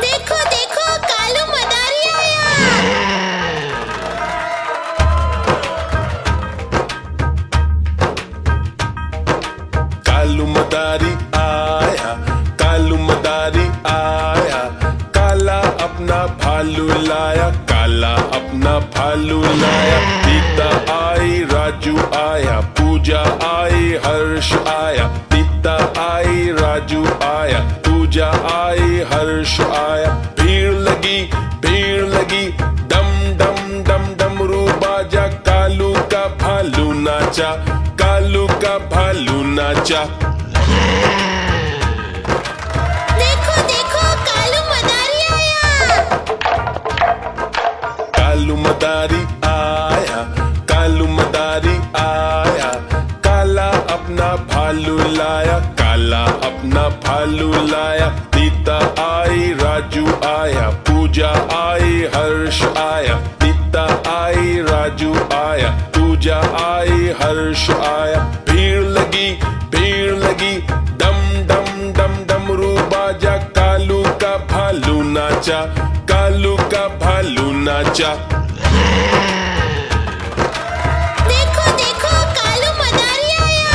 देखो देखो कालू मदारी आया। कालू मदारी आया, कालू मदारी आया, काला अपना भालू लाया, काला अपना भालू लाया। पीता आई, राजू आया, पूजा आई, हर्ष आया। पीता आई, राजू आया, पूजा आई, हर्ष आया। भीड़ लगी, डम डम डम डमरू बाजा, कालू का भालू नाचा, कालू का भालू नाचा। देखो देखो कालू मदारी आया। कालू मदारी आया, कालू मदारी आया, काला अपना भालू लाया, काला अपना भालू लाया। पीता आई, राजू आया, पूजा आई, हर्ष आया। पीता आई, राजू आया, पूजा आई, हर्ष आया। भीड़ लगी, डम डम डम डमरू बाजा, कालू का भालू नाचा, कालू का भालू नाचा। देखो देखो कालू मदारी आया।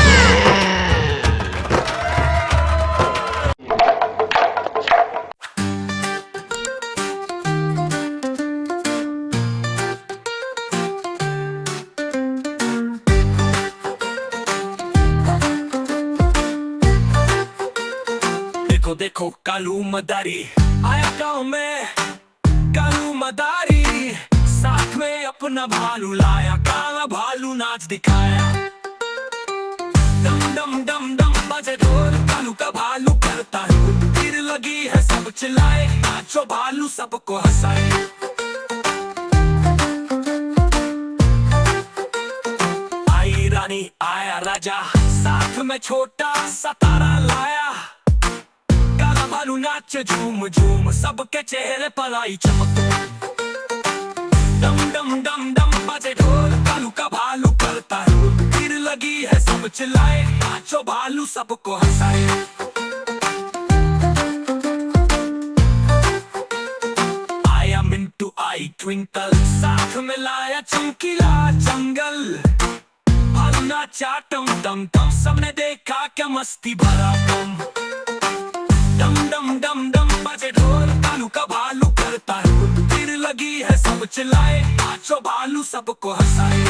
देखो देखो कालू मदारी आया गाँव में, कालू मदारी साथ में अपना भालू लाया, काला भालू नाच दिखाया। डम डम डम डम बजे ढोल, कालू का भालू करता है। भीड़ लगी है सब चिल्लाए, नाचो भालू सबको हंसाए। आई रानी आया राजा, साथ में छोटा सा तारा लाया। काला भालू नाचे झूम झूम, सबके चेहरे पर आई चमक। डम डम डम डम बजे ढोल, कालू का भालू करता है। भीड़ लगी है सब चिल्लाए, नाचो भालू सबको हंसाए। आया मिंटू आई ट्विंकल, साथ में लाया चमकीला जंगल। भालू नाचा टम टम टम, सबने देखा क्या मस्ती भरा दम। डम डम डम डम बजे ढोल, कालू का भालू करता है। भीड़ लगी है सब चिल्लाए, नाचो भालू सबको हंसाए।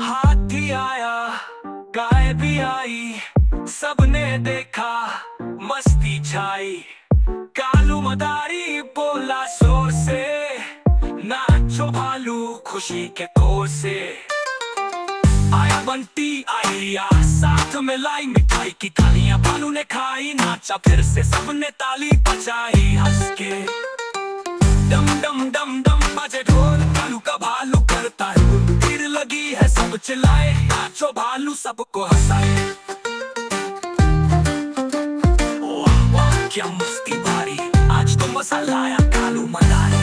हाथी आया, गाय भी आई, सबने देखा मस्ती छाई। कालू मदारी बोला जोर से, नाचो भालू खुशी के कोर से। आया बंटी आइया, साथ में लाई मिठाई की थालियां। भालू ने खाई, नाचा फिर से, सबने ताली बजाई हंस के। डम डम डम डम बजे ढोल, कालू का भालू करता है। भीड़ लगी है सब चिल्लाए, नाचो भालू सबको हंसाए। वाह वाह क्या मस्ती भारी, आज तो मजा लाया कालू मदारी।